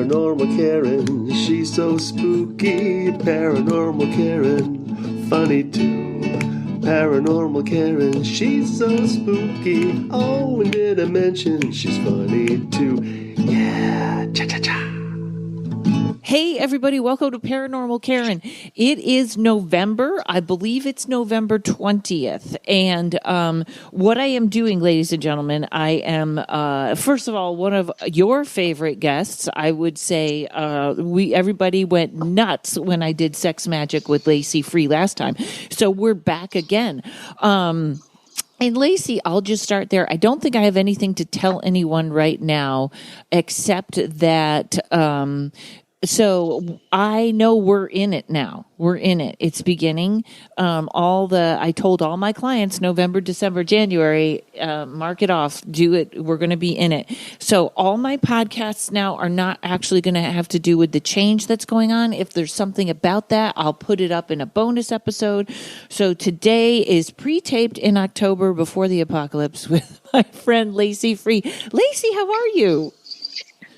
Paranormal Karen, she's so spooky. Paranormal Karen, funny too. Paranormal Karen, she's so spooky. Oh, and did I mention she's funny too? Yeah, cha-cha-cha. Hey, everybody, welcome to Paranormal Karen. It is November. I believe it's November 20th. And what I am doing, ladies and gentlemen, I am, first of all, one of your favorite guests. I would say everybody went nuts when I did Sex Magic with Lacy free last time. So we're back again. And Lacy, I'll just start there. I don't think I have anything to tell anyone right now except that so I know we're in it now. We're in it. It's beginning. I told all my clients November, December, January, mark it off, do it. We're going to be in it. So all my podcasts now are not actually going to have to do with the change that's going on. If there's something about that, I'll put it up in a bonus episode. So today is pre-taped in October before the apocalypse with my friend Lacy Free. Lacy, how are you?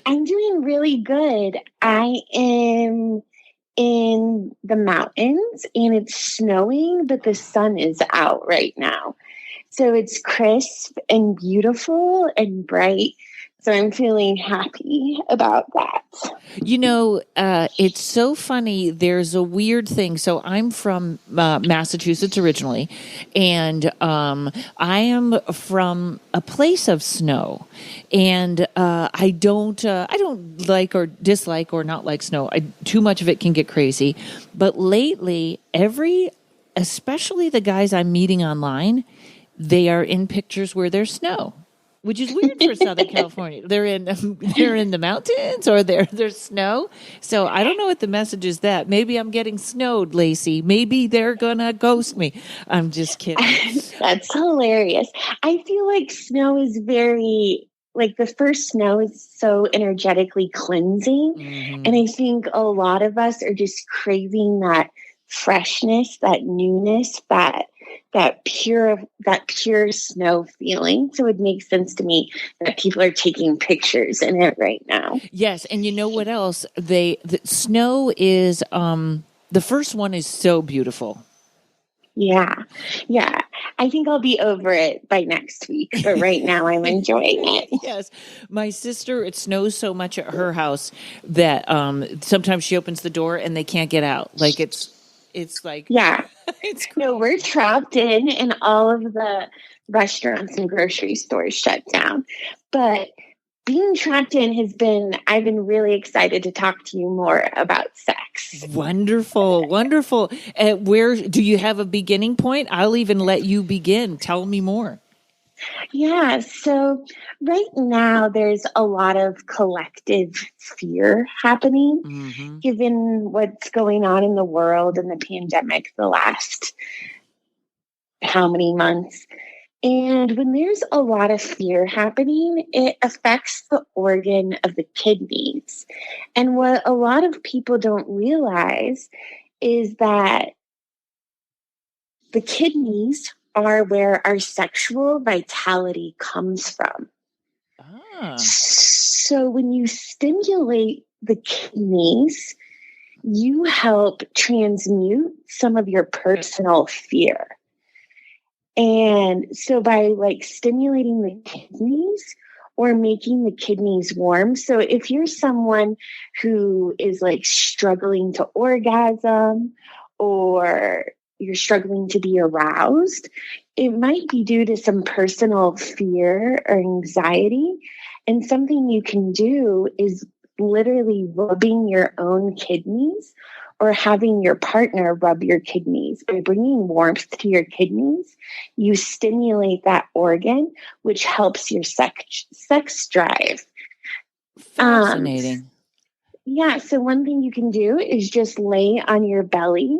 I'm doing really good. I am in the mountains and it's snowing, but the sun is out right now. So it's crisp and beautiful and bright. So I'm feeling happy about that. You know, it's so funny. There's a weird thing. So I'm from Massachusetts originally, and I am from a place of snow. And I don't like or dislike or not like snow. Too much of it can get crazy. But lately, especially the guys I'm meeting online, they are in pictures where there's snow. Which is weird for Southern California. They're in the mountains or there's snow. So I don't know what the message is that. Maybe I'm getting snowed, Lacy. Maybe they're gonna ghost me. I'm just kidding. That's hilarious. I feel like snow is the first snow is so energetically cleansing. Mm-hmm. And I think a lot of us are just craving that freshness, that newness, that pure snow feeling. So it makes sense to me that people are taking pictures in it right now. Yes. And you know what else? The snow is, the first one is so beautiful. Yeah. Yeah. I think I'll be over it by next week, but right now I'm enjoying it. Yes. My sister, it snows so much at her house that sometimes she opens the door and they can't get out. Like it's like, yeah, it's cool. No, we're trapped in and all of the restaurants and grocery stores shut down. But being trapped in I've been really excited to talk to you more about sex. Wonderful. Wonderful. Where do you have a beginning point? I'll even let you begin. Tell me more. Yeah, so right now there's a lot of collective fear happening, mm-hmm. given what's going on in the world and the pandemic the last how many months. And when there's a lot of fear happening, it affects the organ of the kidneys. And what a lot of people don't realize is that the kidneys are where our sexual vitality comes from. Ah. So when you stimulate the kidneys, you help transmute some of your personal fear. And so by stimulating the kidneys or making the kidneys warm. So if you're someone who is struggling to orgasm or you're struggling to be aroused, it might be due to some personal fear or anxiety. And something you can do is literally rubbing your own kidneys or having your partner rub your kidneys. By bringing warmth to your kidneys, you stimulate that organ, which helps your sex drive. Fascinating. Yeah, so one thing you can do is just lay on your belly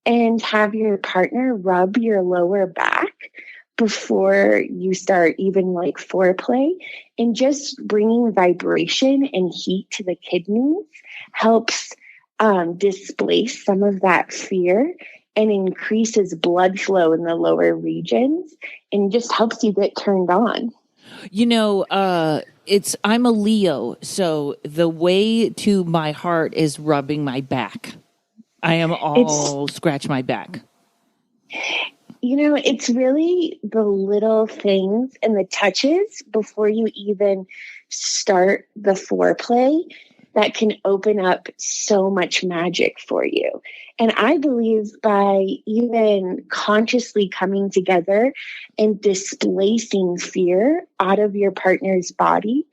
and have your partner rub your lower back before you start even foreplay. And just bringing vibration and heat to the kidneys helps displace some of that fear and increases blood flow in the lower regions and just helps you get turned on. You know, I'm a Leo, so the way to my heart is rubbing my back. I am all scratch my back. It's really the little things and the touches before you even start the foreplay that can open up so much magic for you. And I believe by even consciously coming together and displacing fear out of your partner's body,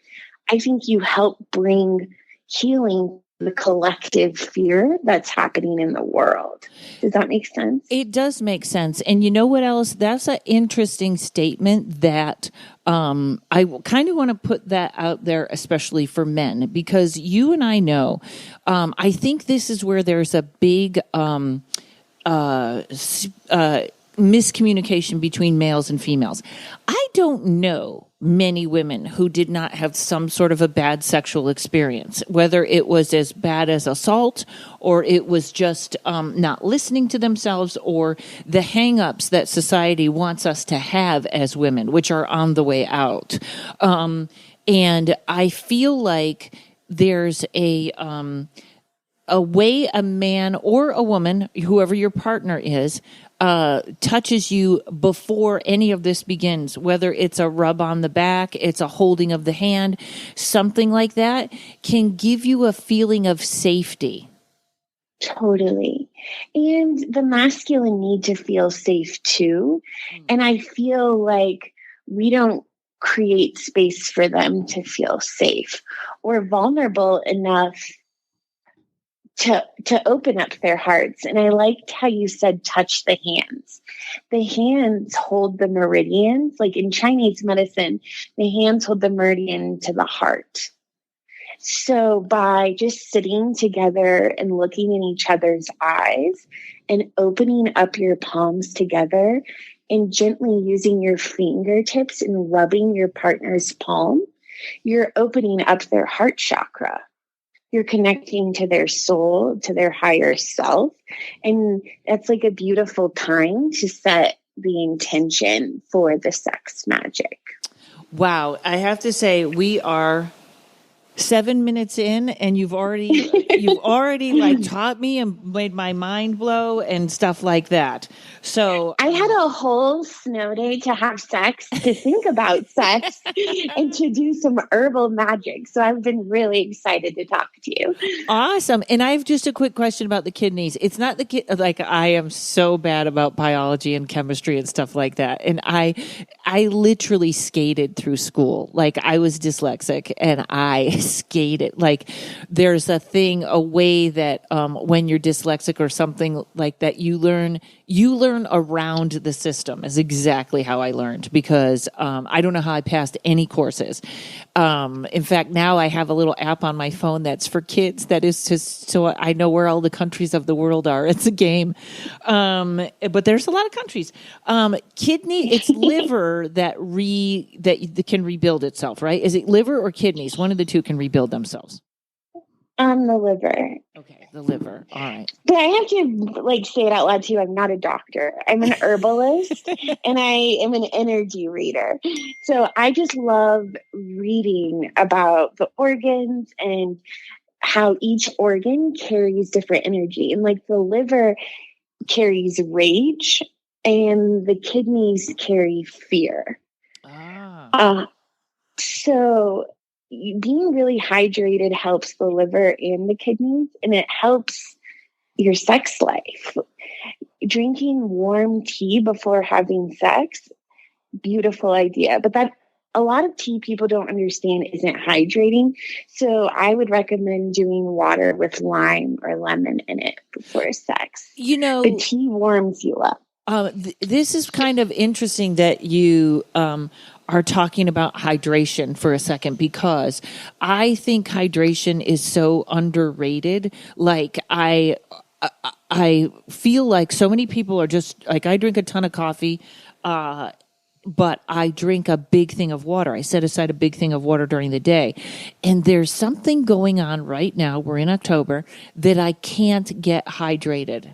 I think you help bring healing to the collective fear that's happening in the world. Does that make sense? It does make sense. And you know what else? That's an interesting statement that I kind of want to put that out there, especially for men, because you and I know, I think this is where there's a big miscommunication between males and females. I don't know many women who did not have some sort of a bad sexual experience, whether it was as bad as assault or it was just not listening to themselves or the hang-ups that society wants us to have as women, which are on the way out. And I feel like there's a way a man or a woman, whoever your partner is, touches you before any of this begins, whether it's a rub on the back, it's a holding of the hand, something like that can give you a feeling of safety. Totally. And the masculine need to feel safe too. And I feel like we don't create space for them to feel safe or vulnerable enough to open up their hearts. And I liked how you said touch the hands. The hands hold the meridians. Like in Chinese medicine, the hands hold the meridian to the heart. So by just sitting together and looking in each other's eyes and opening up your palms together and gently using your fingertips and rubbing your partner's palm, you're opening up their heart chakra. You're connecting to their soul, to their higher self. And that's like a beautiful time to set the intention for the sex magic. Wow. I have to say, we are 7 minutes in and you've already like taught me and made my mind blow and stuff like that. So I had a whole snow day to have sex, to think about sex and to do some herbal magic. So I've been really excited to talk to you. Awesome. And I have just a quick question about the kidneys. It's not like I am so bad about biology and chemistry and stuff like that. And I literally skated through school. Like I was dyslexic and I skated. Like there's a way that when you're dyslexic or something like that, you learn around the system is exactly how I learned, because I don't know how I passed any courses. In fact, now I have a little app on my phone that's for kids that is just so I know where all the countries of the world are. It's a game. But there's a lot of countries. Kidney, it's liver that can rebuild itself, right? Is it liver or kidneys? One of the two can rebuild themselves. The liver. Okay, the liver. All right. But I have to say it out loud too. I'm not a doctor. I'm an herbalist and I am an energy reader. So I just love reading about the organs and how each organ carries different energy. And like the liver carries rage and the kidneys carry fear. So being really hydrated helps the liver and the kidneys, and it helps your sex life. Drinking warm tea before having sex, beautiful idea. But that a lot of tea people don't understand isn't hydrating. So I would recommend doing water with lime or lemon in it before sex. The tea warms you up. This is kind of interesting that you are talking about hydration for a second, because I think hydration is so underrated. Like I feel like so many people are just like, I drink a ton of coffee, but I drink a big thing of water. I set aside a big thing of water during the day. And there's something going on right now, we're in October, that I can't get hydrated.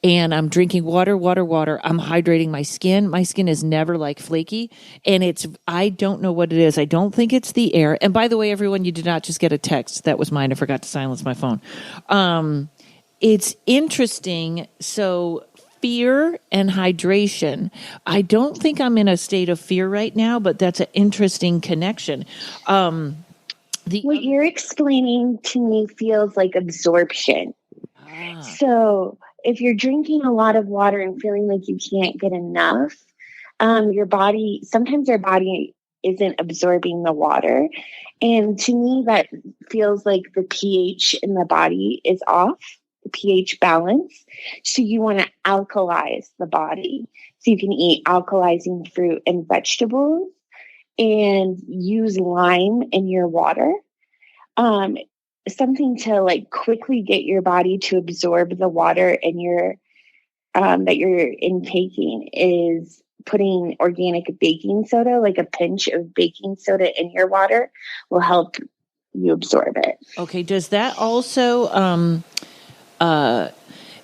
And I'm drinking water. I'm hydrating my skin. My skin is never like flaky. And I don't know what it is. I don't think it's the air. And by the way, everyone, you did not just get a text. That was mine. I forgot to silence my phone. It's interesting. So fear and hydration. I don't think I'm in a state of fear right now, but that's an interesting connection. What you're explaining to me feels like absorption. So if you're drinking a lot of water and feeling like you can't get enough, sometimes our body isn't absorbing the water. And to me, that feels like the pH in the body is off. The pH balance. So you want to alkalize the body. So you can eat alkalizing fruit and vegetables and use lime in your water. Something to like quickly get your body to absorb the water in that you're intaking is putting organic baking soda, like a pinch of baking soda in your water will help you absorb it. Okay. Does that also,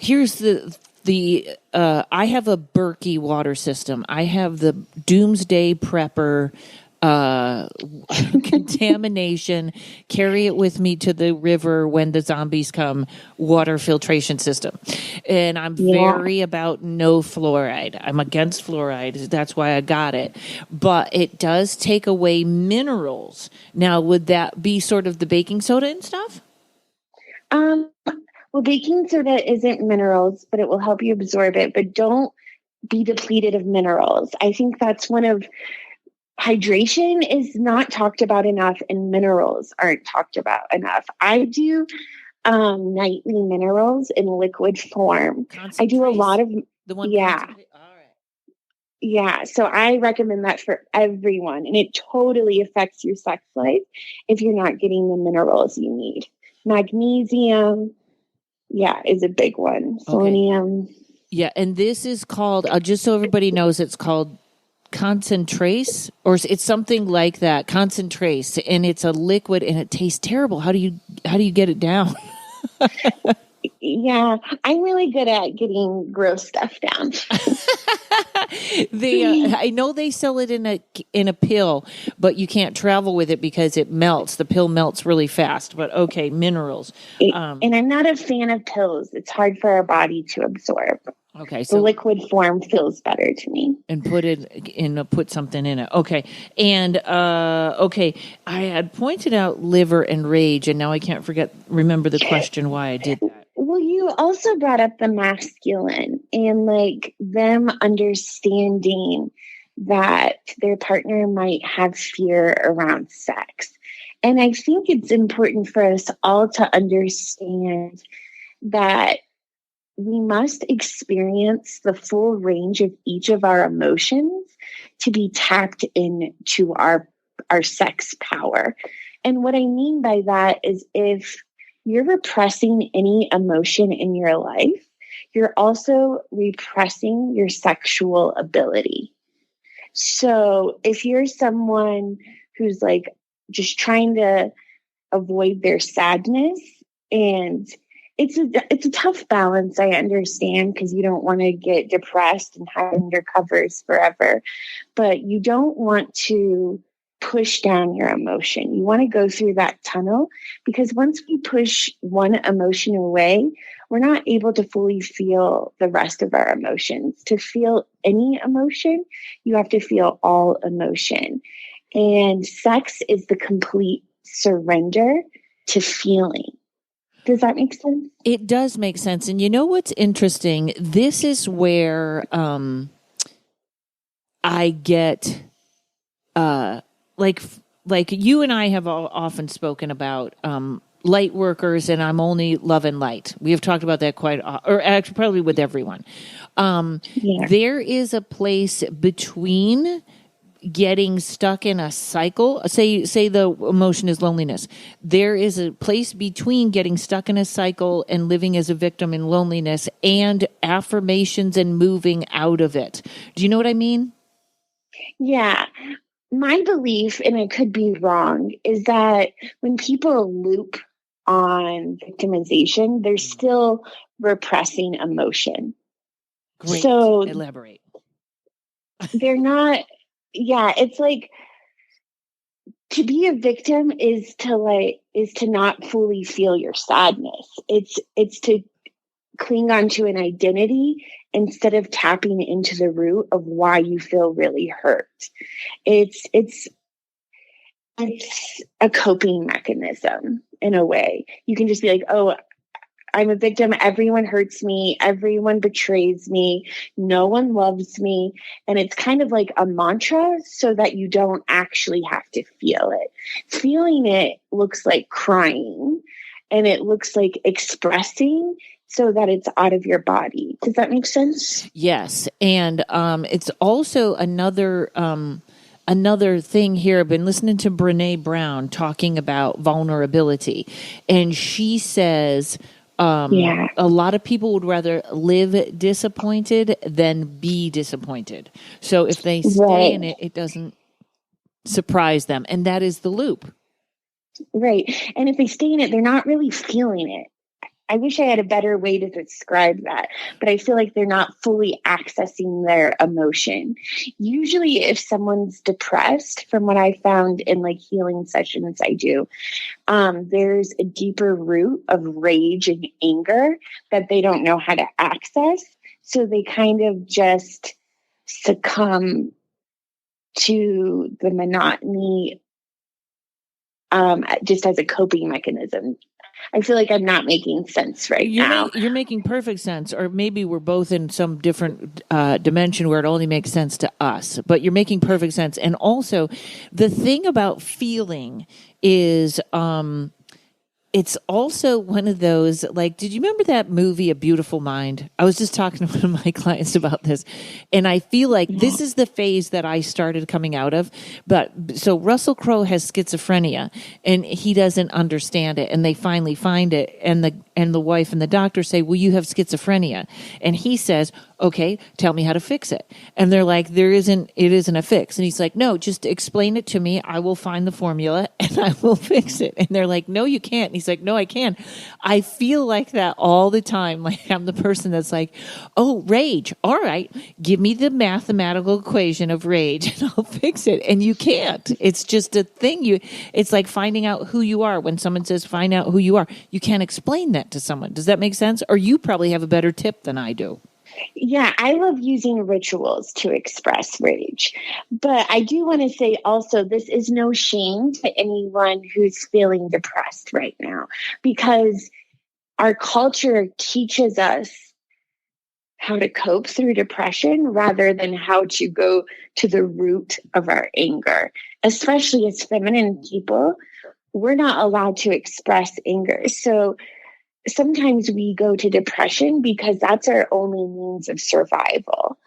here's I have a Berkey water system. I have the Doomsday Prepper, contamination, carry it with me to the river when the zombies come, water filtration system. And I'm very about no fluoride. I'm against fluoride. That's why I got it. But it does take away minerals. Now, would that be sort of the baking soda and stuff? Well, baking soda isn't minerals, but it will help you absorb it. But don't be depleted of minerals. I think that's hydration is not talked about enough, and minerals aren't talked about enough. I do nightly minerals in liquid form. I do a lot of the one. Yeah. All right. Yeah. So I recommend that for everyone, and it totally affects your sex life if you're not getting the minerals you need. Magnesium. Yeah, is a big one. Selenium. Okay. Yeah, and this is called, just so everybody knows, it's called Concentrace, or it's something like that, Concentrace, and it's a liquid, and it tastes terrible. How do you get it down? Yeah, I'm really good at getting gross stuff down. I know they sell it in a pill, but you can't travel with it because it melts. The pill melts really fast. But okay, minerals. And I'm not a fan of pills. It's hard for our body to absorb. Okay, so the liquid form feels better to me. And put something in it. Okay, and I had pointed out liver and rage, and now I can't remember the question why I did that. Well, you also brought up the masculine and like them understanding that their partner might have fear around sex. And I think it's important for us all to understand that we must experience the full range of each of our emotions to be tapped into our sex power. And what I mean by that is if you're repressing any emotion in your life, you're also repressing your sexual ability. So if you're someone who's like just trying to avoid their sadness, and it's a tough balance, I understand, because you don't want to get depressed and hide under covers forever, but you don't want to push down your emotion. You want to go through that tunnel, because once we push one emotion away, we're not able to fully feel the rest of our emotions. To feel any emotion, you have to feel all emotion. And sex is the complete surrender to feeling. Does that make sense? It does make sense. And you know what's interesting? This is where I get like you and I have often spoken about light workers, and I'm only love and light. We have talked about that or actually probably with everyone. There is a place between getting stuck in a cycle. Say the emotion is loneliness. There is a place between getting stuck in a cycle and living as a victim in loneliness and affirmations and moving out of it. Do you know what I mean? Yeah. My belief, and I could be wrong, is that when people loop on victimization, they're still repressing emotion. Great. So Elaborate. they're not, yeah, it's like to be a victim is to not fully feel your sadness. It's to cling onto an identity instead of tapping into the root of why you feel really hurt. It's a coping mechanism in a way. You can just be like, oh, I'm a victim. Everyone hurts me. Everyone betrays me. No one loves me. And it's kind of like a mantra so that you don't actually have to feel it. Feeling it looks like crying, and it looks like expressing so that it's out of your body. Does that make sense? Yes. And it's also another thing here. I've been listening to Brene Brown talking about vulnerability, and she says a lot of people would rather live disappointed than be disappointed. So if they stay in it, it doesn't surprise them. And that is the loop. Right. And if they stay in it, they're not really feeling it. I wish I had a better way to describe that, but I feel like they're not fully accessing their emotion. Usually if someone's depressed, from what I found in like healing sessions I do, there's a deeper root of rage and anger that they don't know how to access. So they kind of just succumb to the monotony just as a coping mechanism. I feel like I'm not making sense now. You're making perfect sense, or maybe we're both in some different dimension where it only makes sense to us, but you're making perfect sense. And also the thing about feeling is, it's also one of those, like, did you remember that movie, A Beautiful Mind? I was just talking to one of my clients about this, and I feel like this is the phase that I started coming out of. But so Russell Crowe has schizophrenia, and he doesn't understand it, and they finally find it, and the wife and the doctor say, well, you have schizophrenia. And he says, okay, tell me how to fix it. And they're like, it isn't a fix. And he's like, no, just explain it to me. I will find the formula and I will fix it. And they're like, no, you can't. And he's like, no, I can. I feel like that all the time. Like I'm the person that's like, oh, rage. All right, give me the mathematical equation of rage and I'll fix it. And you can't. It's just a thing. It's like finding out who you are. When someone says, find out who you are, you can't explain that to someone. Does that make sense? Or you probably have a better tip than I do. Yeah, I love using rituals to express rage. But I do want to say also, this is no shame to anyone who's feeling depressed right now, because our culture teaches us how to cope through depression rather than how to go to the root of our anger. Especially as feminine people, we're not allowed to express anger. So sometimes we go to depression because that's our only means of survival.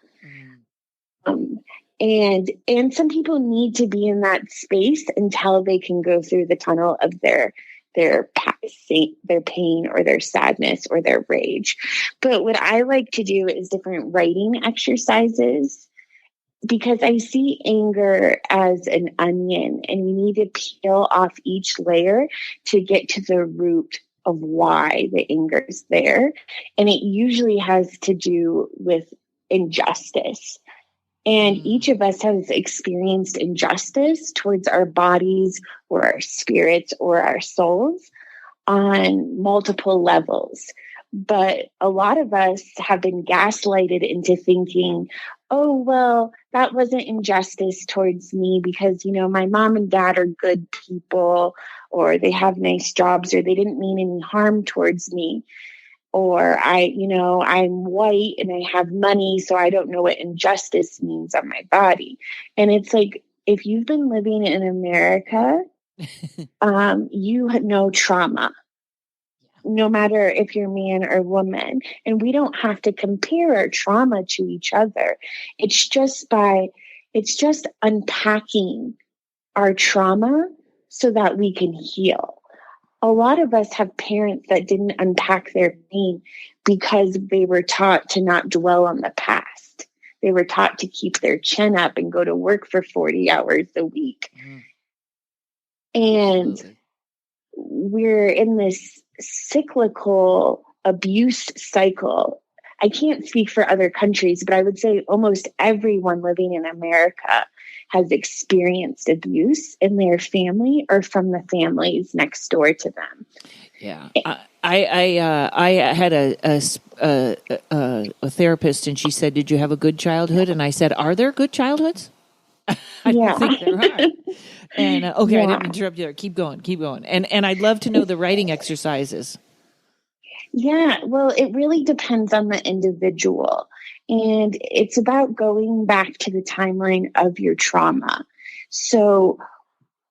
And some people need to be in that space until they can go through the tunnel of their pain or their sadness or their rage. But what I like to do is different writing exercises, because I see anger as an onion, and you need to peel off each layer to get to the root of why the anger is there. And it usually has to do with injustice. And each of us has experienced injustice towards our bodies or our spirits or our souls on multiple levels. But a lot of us have been gaslighted into thinking, oh, well, that wasn't injustice towards me because, my mom and dad are good people, or they have nice jobs, or they didn't mean any harm towards me. Or I'm white and I have money, so I don't know what injustice means on my body. And it's like, if you've been living in America, you know trauma, no matter if you're man or woman. And we don't have to compare our trauma to each other. It's just unpacking our trauma so that we can heal. A lot of us have parents that didn't unpack their pain because they were taught to not dwell on the past. They were taught to keep their chin up and go to work for 40 hours a week. And we're in this cyclical abuse cycle. I can't speak for other countries, but I would say almost everyone living in America has experienced abuse in their family or from the families next door to them. Yeah. I had a therapist, and she said, "Did you have a good childhood?" And I said, "Are there good childhoods?" I don't think there are. And I didn't interrupt you there. Keep going. And I'd love to know the writing exercises. Yeah, well, it really depends on the individual. And it's about going back to the timeline of your trauma. So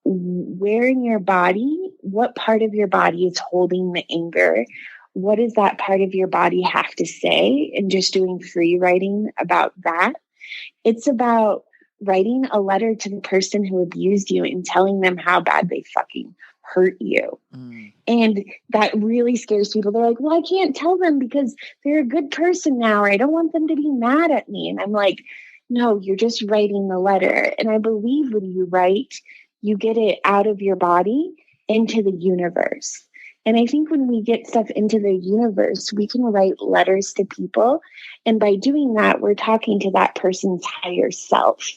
where in your body, what part of your body is holding the anger? What does that part of your body have to say? And just doing free writing about that. It's about writing a letter to the person who abused you and telling them how bad they fucking hurt you. And that really scares people. They're like, well, I can't tell them because they're a good person now, or I don't want them to be mad at me. And I'm like, no, you're just writing the letter. And I believe when you write, you get it out of your body into the universe. And I think when we get stuff into the universe, we can write letters to people. And by doing that, we're talking to that person's higher self.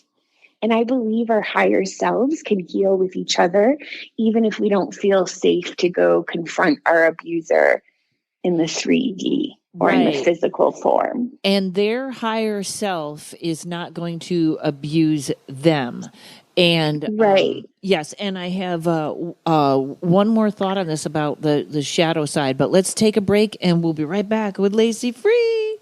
And I believe our higher selves can heal with each other, even if we don't feel safe to go confront our abuser in the 3D or in the physical form. And their higher self is not going to abuse them. And yes, and I have one more thought on this about the shadow side, but let's take a break and we'll be right back with Lacy Free.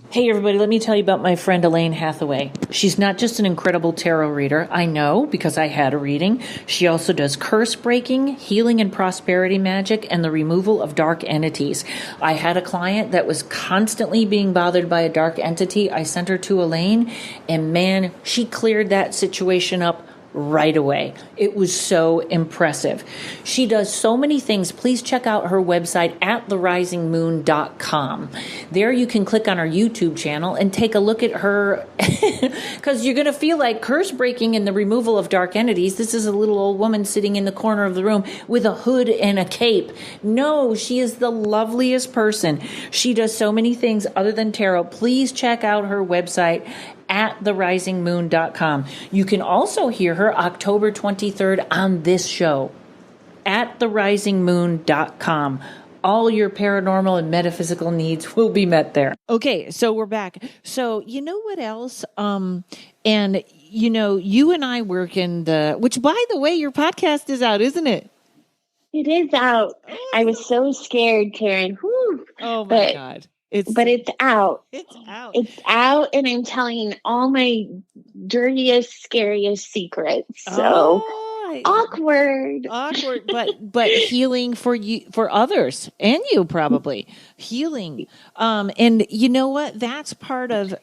Hey everybody, let me tell you about my friend Elaine Hathaway. She's not just an incredible tarot reader, I know because I had a reading. She also does curse breaking, healing and prosperity magic, and the removal of dark entities. I had a client that was constantly being bothered by a dark entity. I sent her to Elaine, and man, she cleared that situation up right away. It was so impressive. She does so many things. Please check out her website at therisingmoon.com. There you can click on her YouTube channel and take a look at her, because you're going to feel like curse breaking and the removal of dark entities. This is a little old woman sitting in the corner of the room with a hood and a cape. No, she is the loveliest person. She does so many things other than tarot. Please check out her website at therisingmoon.com. You can also hear her October 23rd on this show at therisingmoon.com. All your paranormal and metaphysical needs will be met there. Okay, so we're back. So you know what else? And you know, you and I work in which by the way, your podcast is out, isn't it? It is out. I was so scared, Karen. Whew. Oh my God. But it's out. It's out. It's out, and I'm telling all my dirtiest, scariest secrets. So awkward, but healing for you, for others, and you probably healing. And you know what? That's part of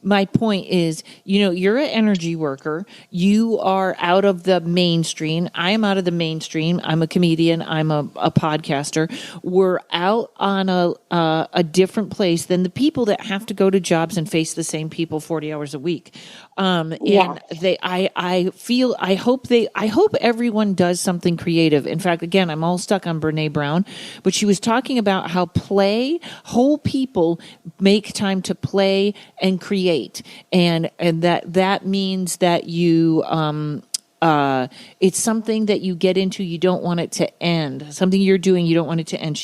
my point is, you know, you're an energy worker. You are out of the mainstream. I am out of the mainstream. I'm a comedian. I'm a podcaster. We're out on a different place than the people that have to go to jobs and face the same people 40 hours a week. And I hope everyone does something creative. In fact, again, I'm all stuck on Brene Brown, but she was talking about how whole people make time to play and create. And that means that you, it's something that you get into, you don't want it to end. Something you're doing, you don't want it to end.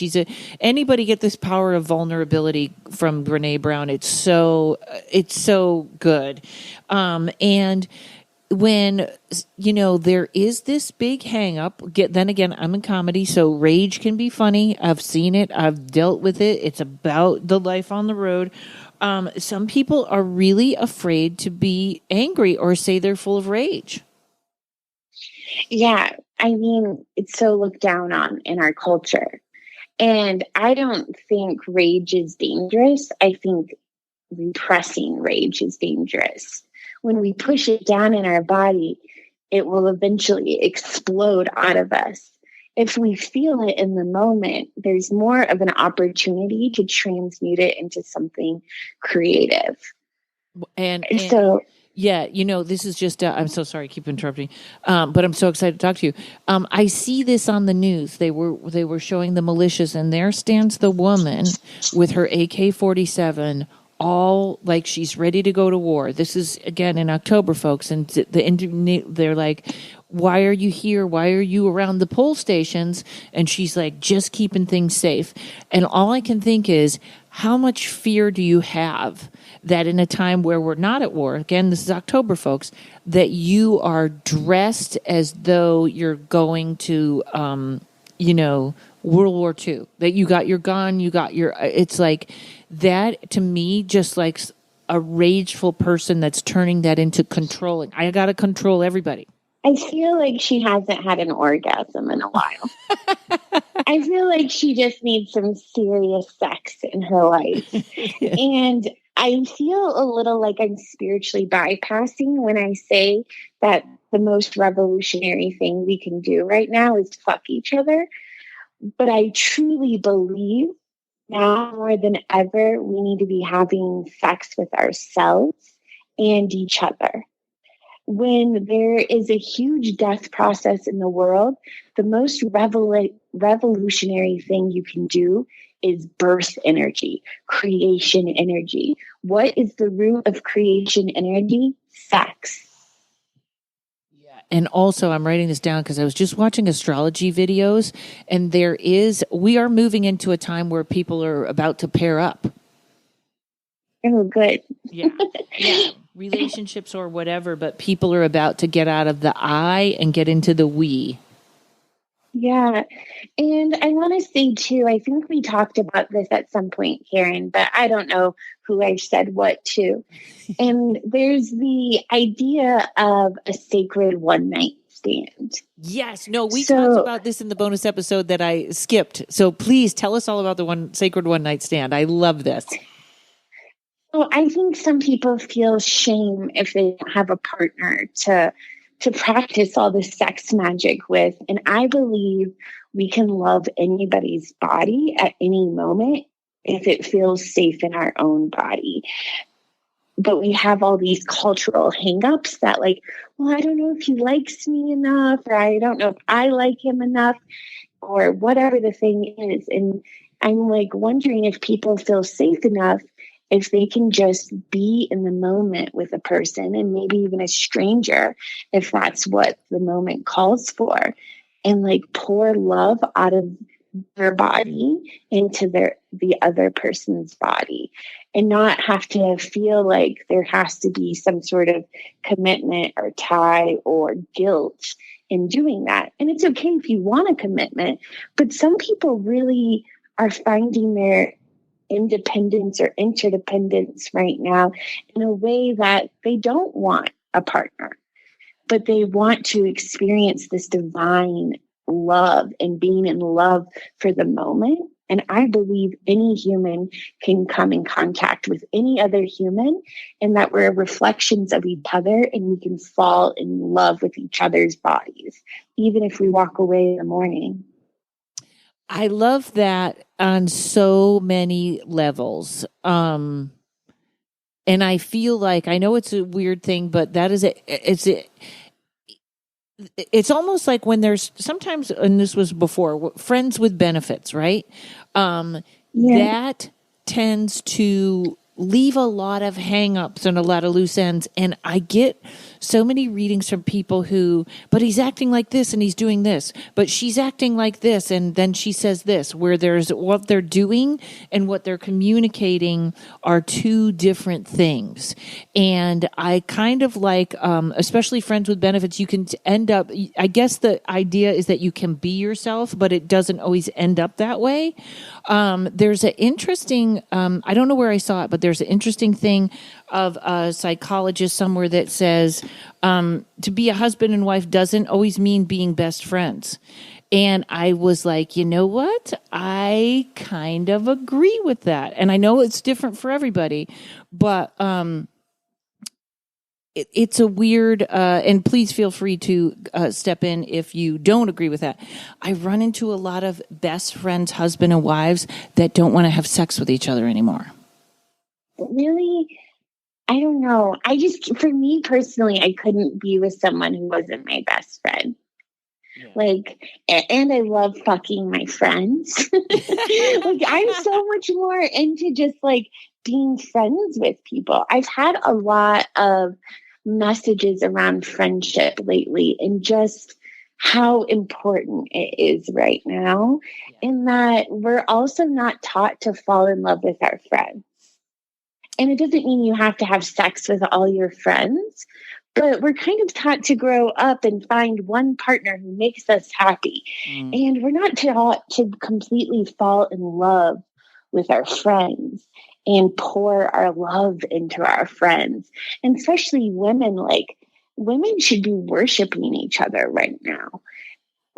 Anybody get this power of vulnerability from Brene Brown? It's so good. And when, you know, there is this big hang up, then again, I'm in comedy, so rage can be funny. I've seen it. I've dealt with it. It's about the life on the road. Some people are really afraid to be angry or say they're full of rage. Yeah. I mean, it's so looked down on in our culture. And I don't think rage is dangerous. I think repressing rage is dangerous. When we push it down in our body, it will eventually explode out of us. If we feel it in the moment, there's more of an opportunity to transmute it into something creative. And so, yeah, this is just, I'm so sorry, keep interrupting, but I'm so excited to talk to you. I see this on the news. They were showing the militias, and there stands the woman with her AK-47, all like she's ready to go to war. This is, again, in October, folks, and they're like, why are you here? Why are you around the poll stations? And she's like, just keeping things safe. And all I can think is, how much fear do you have that in a time where we're not at war, again, this is October, folks, that you are dressed as though you're going to, World War II, that you got your gun, it's like that to me, just like a rageful person that's turning that into controlling. I got to control everybody. I feel like she hasn't had an orgasm in a while. I feel like she just needs some serious sex in her life. And I feel a little like I'm spiritually bypassing when I say that the most revolutionary thing we can do right now is fuck each other. But I truly believe now more than ever, we need to be having sex with ourselves and each other. When there is a huge death process in the world, the most revolutionary thing you can do is birth energy, creation energy. What is the root of creation energy? Sex. Yeah. And also, I'm writing this down because I was just watching astrology videos, and we are moving into a time where people are about to pair up. Oh, good. Yeah. Relationships or whatever, but people are about to get out of the I and get into the we. Yeah. And I want to say too, I think we talked about this at some point, Karen, but I don't know who I said what to. And there's the idea of a sacred one night stand. Yes. No, we talked about this in the bonus episode that I skipped. So please tell us all about the sacred one night stand. I love this. Well, I think some people feel shame if they don't have a partner to practice all this sex magic with. And I believe we can love anybody's body at any moment if it feels safe in our own body. But we have all these cultural hangups that like, well, I don't know if he likes me enough, or I don't know if I like him enough, or whatever the thing is. And I'm like wondering if people feel safe enough if they can just be in the moment with a person, and maybe even a stranger, if that's what the moment calls for, and like pour love out of their body into the other person's body, and not have to feel like there has to be some sort of commitment or tie or guilt in doing that. And it's okay if you want a commitment, but some people really are finding their independence or interdependence right now in a way that they don't want a partner, but they want to experience this divine love and being in love for the moment. And I believe any human can come in contact with any other human, and that we're reflections of each other, and we can fall in love with each other's bodies, even if we walk away in the morning. I love that on so many levels. And I feel like, I know it's a weird thing, but that is it's almost like when there's sometimes, and this was before, friends with benefits, right? That tends to leave a lot of hangups and a lot of loose ends. And I get so many readings from people but he's acting like this and he's doing this, but she's acting like this and then she says this, where there's what they're doing and what they're communicating are two different things. And I kind of like, especially friends with benefits, you can end up, I guess the idea is that you can be yourself, but it doesn't always end up that way. There's an interesting, I don't know where I saw it, but there's an interesting thing of a psychologist somewhere that says to be a husband and wife doesn't always mean being best friends. And I was like, you know what? I kind of agree with that. And I know it's different for everybody, but it's a weird, and please feel free to step in if you don't agree with that. I run into a lot of best friends, husband and wives, that don't want to have sex with each other anymore. Really? I don't know. For me personally, I couldn't be with someone who wasn't my best friend. Yeah. Like, and I love fucking my friends. Like, I'm so much more into just like being friends with people. I've had a lot of messages around friendship lately and just how important it is right now. Yeah. In that we're also not taught to fall in love with our friends. And it doesn't mean you have to have sex with all your friends, but we're kind of taught to grow up and find one partner who makes us happy. And we're not taught to completely fall in love with our friends and pour our love into our friends. And especially women, like women should be worshiping each other right now.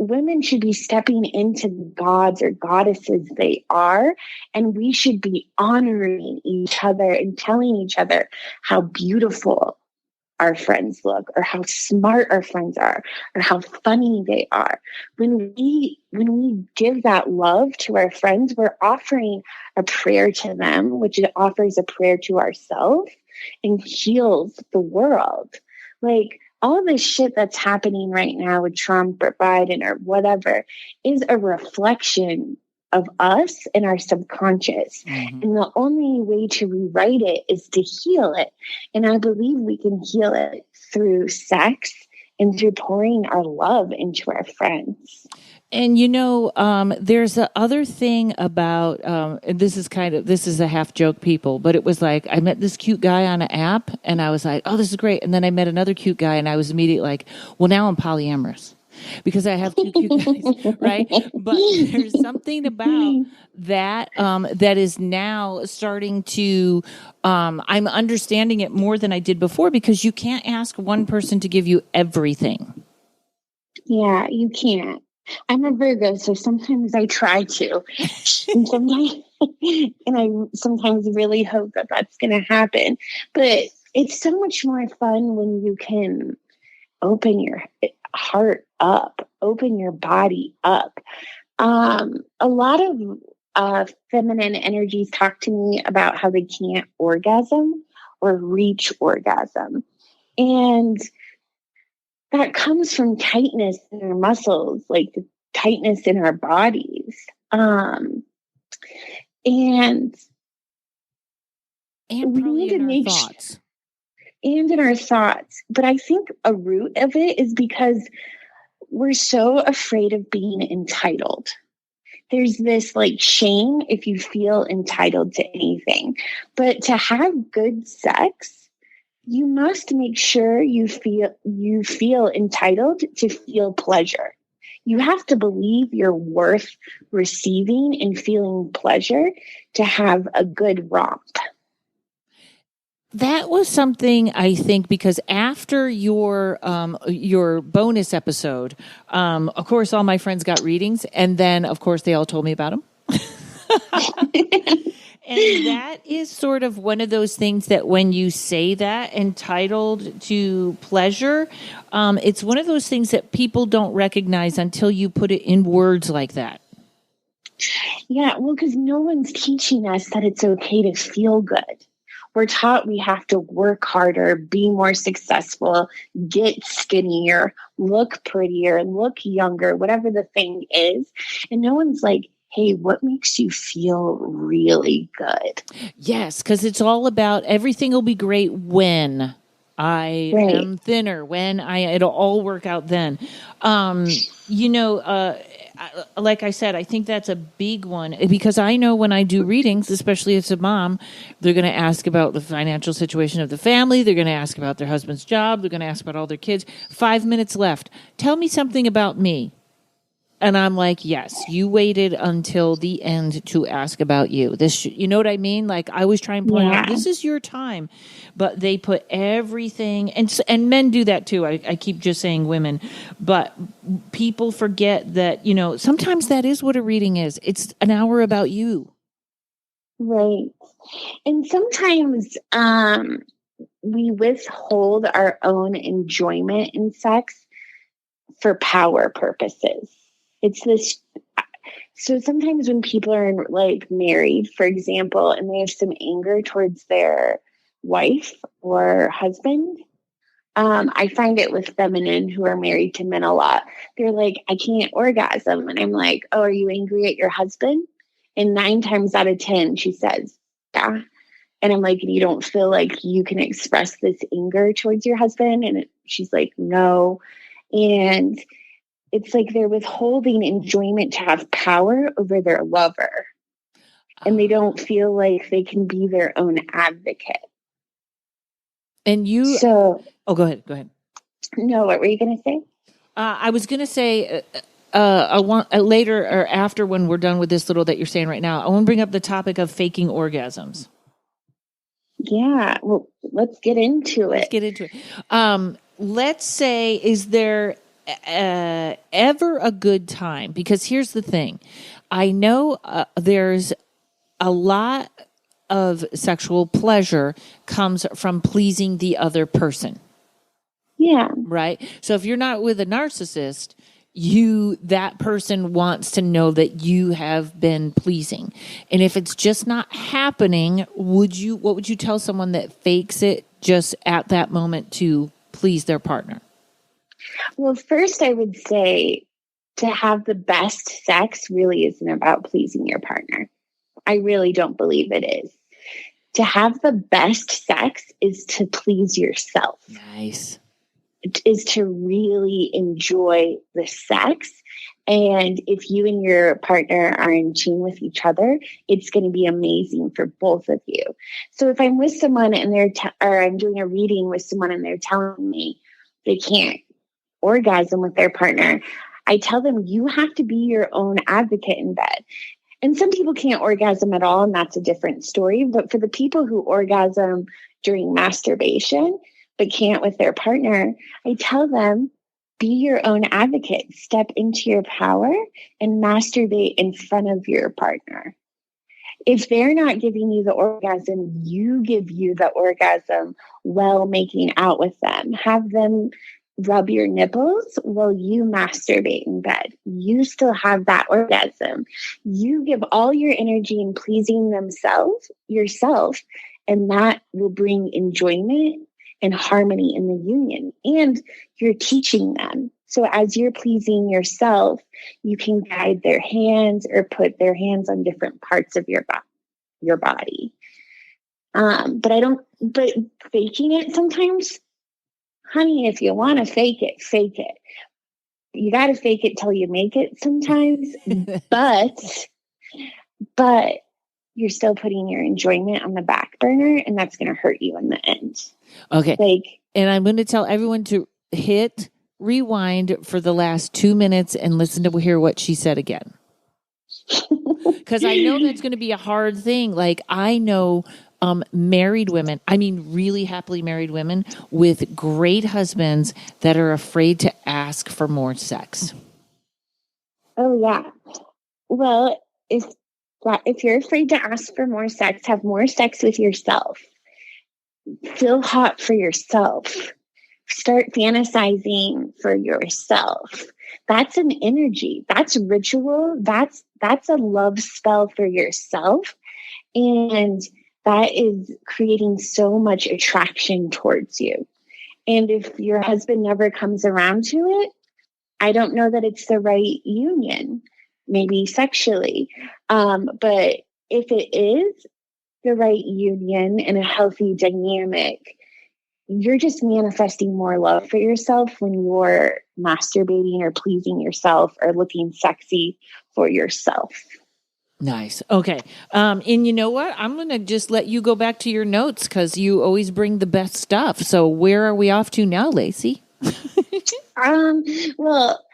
Women should be stepping into the gods or goddesses they are, and we should be honoring each other and telling each other how beautiful our friends look, or how smart our friends are, or how funny they are. When we give that love to our friends, we're offering a prayer to them, which offers a prayer to ourselves and heals the world. Like, all this shit that's happening right now with Trump or Biden or whatever is a reflection of us and our subconscious. Mm-hmm. And the only way to rewrite it is to heal it. And I believe we can heal it through sex and through pouring our love into our friends. And there's the other thing about, and this is a half joke, people, but it was like, I met this cute guy on an app and I was like, oh, this is great. And then I met another cute guy and I was immediately like, well, now I'm polyamorous because I have two cute guys, right? But there's something about that, that is now starting to, I'm understanding it more than I did before, because you can't ask one person to give you everything. Yeah, you can't. I'm a Virgo, so sometimes I try to, and I sometimes really hope that that's going to happen. But it's so much more fun when you can open your heart up, open your body up. A lot of feminine energies talk to me about how they can't orgasm or reach orgasm, and that comes from tightness in our muscles, like the tightness in our bodies. And we need to make thoughts. And in our thoughts. But I think a root of it is because we're so afraid of being entitled. There's this like shame if you feel entitled to anything. But to have good sex, you must make sure you feel entitled to feel pleasure. You have to believe you're worth receiving and feeling pleasure to have a good romp. That was something, I think, because after your bonus episode, of course, all my friends got readings, and then, of course, they all told me about them. And that is sort of one of those things that when you say that, entitled to pleasure, it's one of those things that people don't recognize until you put it in words like that. Yeah, well, because no one's teaching us that it's okay to feel good. We're taught we have to work harder, be more successful, get skinnier, look prettier, look younger, whatever the thing is. And no one's like, hey, what makes you feel really good? Yes, because it's all about everything will be great when I am thinner, when it'll all work out then. Like I said, I think that's a big one, because I know when I do readings, especially as a mom, they're going to ask about the financial situation of the family. They're going to ask about their husband's job. They're going to ask about all their kids. 5 minutes left. Tell me something about me. And I'm like, yes, you waited until the end to ask about you. You know what I mean? Like, I always try and point out, this is your time. But they put everything, and men do that too. I keep just saying women. But people forget that, sometimes that is what a reading is. It's an hour about you. Right. And sometimes we withhold our own enjoyment in sex for power purposes. It's this. So sometimes when people are like married, for example, and they have some anger towards their wife or husband. I find it with feminine who are married to men a lot. They're like, I can't orgasm. And I'm like, oh, are you angry at your husband? And 9 times out of 10, she says, yeah. And I'm like, you don't feel like you can express this anger towards your husband? And she's like, no. And it's like they're withholding enjoyment to have power over their lover. And they don't feel like they can be their own advocate. And you, so, go ahead. No, what were you going to say? I was going to say, I want later or after when we're done with this little that you're saying right now, I want to bring up the topic of faking orgasms. Yeah, well, let's get into it. Let's say, is there ever a good time? Because here's the thing. I know there's a lot of sexual pleasure comes from pleasing the other person. Yeah. Right? So if you're not with a narcissist, that person wants to know that you have been pleasing. And if it's just not happening, what would you tell someone that fakes it just at that moment to please their partner? Well, first I would say to have the best sex really isn't about pleasing your partner. I really don't believe it is. To have the best sex is to please yourself. Nice. It is to really enjoy the sex. And if you and your partner are in tune with each other, it's going to be amazing for both of you. So if I'm with someone and or I'm doing a reading with someone and they're telling me they can't orgasm with their partner, I tell them you have to be your own advocate in bed. And some people can't orgasm at all, and that's a different story. But for the people who orgasm during masturbation but can't with their partner, I tell them, be your own advocate. Step into your power and masturbate in front of your partner. If they're not giving you the orgasm, you give you the orgasm while making out with them. Have them rub your nipples while you masturbate in bed. You still have that orgasm. You give all your energy in pleasing yourself, and that will bring enjoyment and harmony in the union. And you're teaching them. So as you're pleasing yourself, you can guide their hands or put their hands on different parts of your body. But faking it sometimes, honey, if you want to fake it, fake it. You got to fake it till you make it sometimes, but you're still putting your enjoyment on the back burner, and that's going to hurt you in the end. Okay. And I'm going to tell everyone to hit rewind for the last 2 minutes and listen to hear what she said again. Because I know that's going to be a hard thing. Like, I know married women, I mean really happily married women with great husbands that are afraid to ask for more sex. Oh, yeah. Well, if you're afraid to ask for more sex, have more sex with yourself. Feel hot for yourself. Start fantasizing for yourself. That's an energy. That's ritual. That's a love spell for yourself. And that is creating so much attraction towards you. And if your husband never comes around to it, I don't know that it's the right union, maybe sexually. But if it is the right union and a healthy dynamic, you're just manifesting more love for yourself when you're masturbating or pleasing yourself or looking sexy for yourself. Nice. Okay. And you know what? I'm going to just let you go back to your notes because you always bring the best stuff. So where are we off to now, Lacey? Well,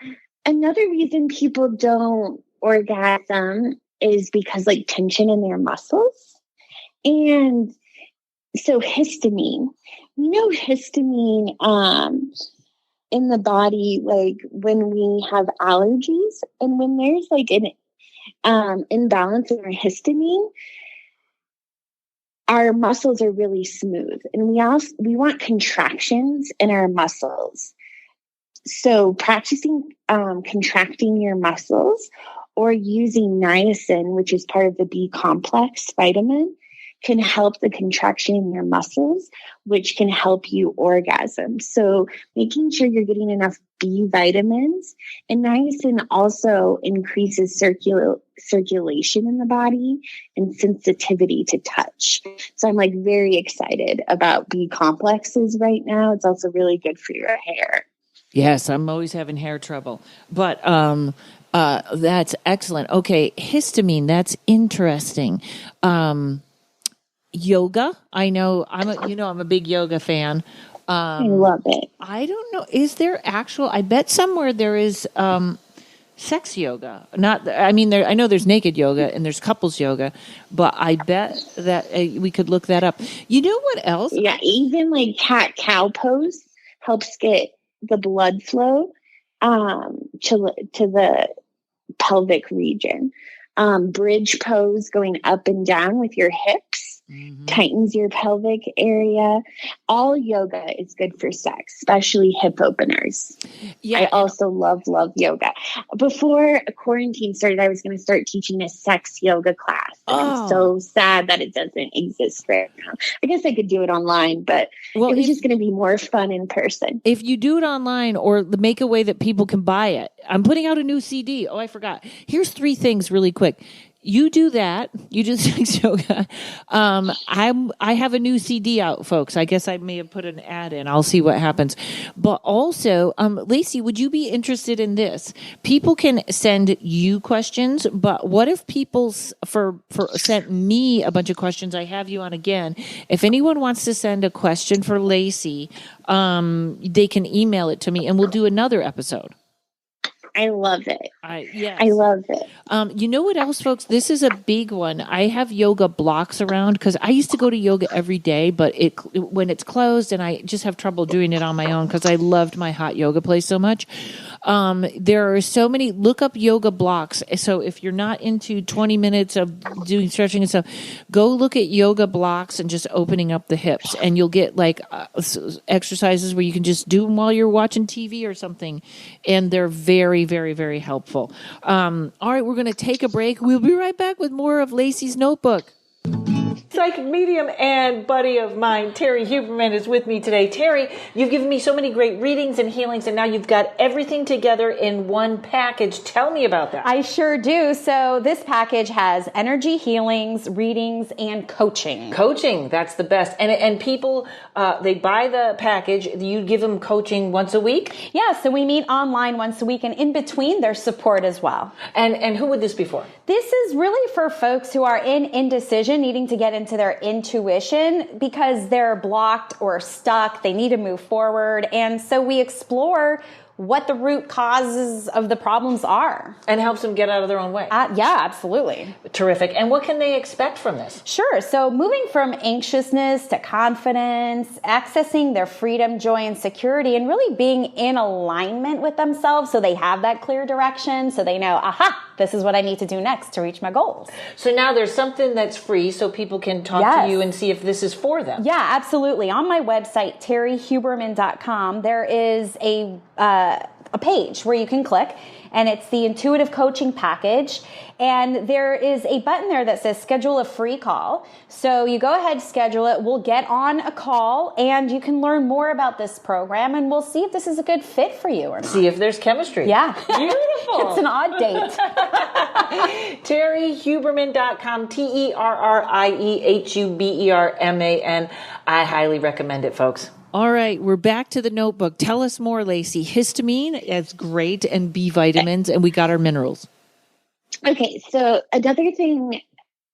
another reason people don't orgasm is because like tension in their muscles. And so histamine, we know histamine in the body, like when we have allergies and when there's like an imbalance in our histamine, our muscles are really smooth, and we want contractions in our muscles. So practicing contracting your muscles or using niacin, which is part of the B complex vitamin, can help the contraction in your muscles, which can help you orgasm. So making sure you're getting enough B vitamins, and niacin also increases circulation in the body and sensitivity to touch. So I'm like very excited about B complexes right now. It's also really good for your hair. Yes, I'm always having hair trouble, but that's excellent. Okay, histamine. That's interesting. Yoga. I know. I'm a big yoga fan. I love it. I don't know. Is there actual? I bet somewhere there is sex yoga. I know there's naked yoga and there's couples yoga, but I bet that we could look that up. You know what else? Yeah, even like cat cow pose helps get the blood flow to the pelvic region. Bridge pose, going up and down with your hips, tightens your pelvic area. All yoga is good for sex, especially hip openers. Yeah, I also love yoga. Before quarantine started, I was going to start teaching a sex yoga class. I'm so sad that it doesn't exist right now. I guess I could do it online, but it was just going to be more fun in person. If you do it online or make a way that people can buy it. I'm putting out a new CD. Oh, I forgot. Here's 3 things really quick. You do that. You do sex yoga. I have a new CD out, folks. I guess I may have put an ad in. I'll see what happens. But also, Lacey, would you be interested in this? People can send you questions, but what if people sent me a bunch of questions? I have you on again. If anyone wants to send a question for Lacey, they can email it to me, and we'll do another episode. I love it. Yes. I love it. You know what else, folks? This is a big one. I have yoga blocks around because I used to go to yoga every day, but when it's closed, and I just have trouble doing it on my own because I loved my hot yoga place so much. There are so many. Look up yoga blocks. So if you're not into 20 minutes of doing stretching and stuff, go look at yoga blocks and just opening up the hips, and you'll get like exercises where you can just do them while you're watching TV or something, and they're very, very, very helpful. All right, we're going to take a break. We'll be right back with more of Lacey's Notebook. Psychic medium and buddy of mine, Terry Huberman, is with me today. Terry, you've given me so many great readings and healings, and now you've got everything together in one package. Tell me about that. I sure do. So this package has energy healings, readings, and coaching. Coaching, that's the best. And people, they buy the package. You give them coaching once a week? Yeah, so we meet online once a week, and in between, there's support as well. And who would this be for? This is really for folks who are in indecision, needing to get into their intuition because they're blocked or stuck. They need to move forward. And so we explore what the root causes of the problems are. And helps them get out of their own way. Yeah, absolutely. Terrific. And what can they expect from this? Sure. So moving from anxiousness to confidence, accessing their freedom, joy, and security, and really being in alignment with themselves so they have that clear direction, so they know, aha, this is what I need to do next to reach my goals. So now there's something that's free so people can talk to you and see if this is for them. Yeah, absolutely. On my website, terryhuberman.com, there is a page where you can click, and it's the intuitive coaching package. And there is a button there that says schedule a free call. So you go ahead, schedule it. We'll get on a call and you can learn more about this program, and we'll see if this is a good fit for you or not. See if there's chemistry. Yeah. Beautiful. It's an odd date. terryhuberman.com, TerrieHuberman. I highly recommend it, folks. All right, we're back to the notebook. Tell us more, Lacey. Histamine is great, and B vitamins, and we got our minerals. Okay, so another thing,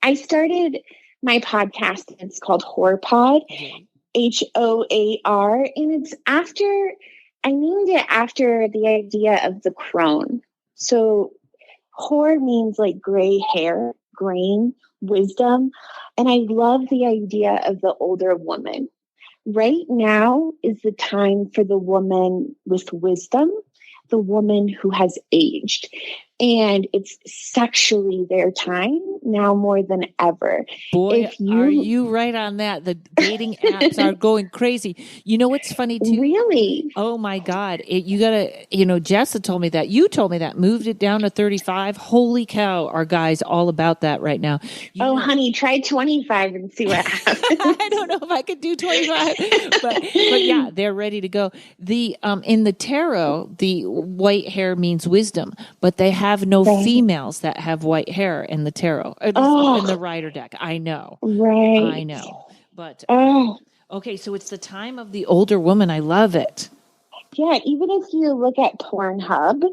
I started my podcast. It's called Hoarpod, HOAR, and it's I named it after the idea of the crone. So Hoar means like gray hair, grain, wisdom, and I love the idea of the older woman. Right now is the time for the woman with wisdom, the woman who has aged. and it's sexually their time now more than ever. Boy, are you right on that. The dating apps are going crazy. You know what's funny too? Really? Oh my God. You gotta, Jessa told me that. You told me that. Moved it down to 35. Holy cow, are guys all about that right now. Honey, try 25 and see what happens. I don't know if I could do 25, but yeah, they're ready to go. In the tarot, the white hair means wisdom, but they have no females that have white hair in the tarot, in the Rider deck. I know. Right. I know. But okay, so it's the time of the older woman. I love it. Yeah, even if you look at Pornhub,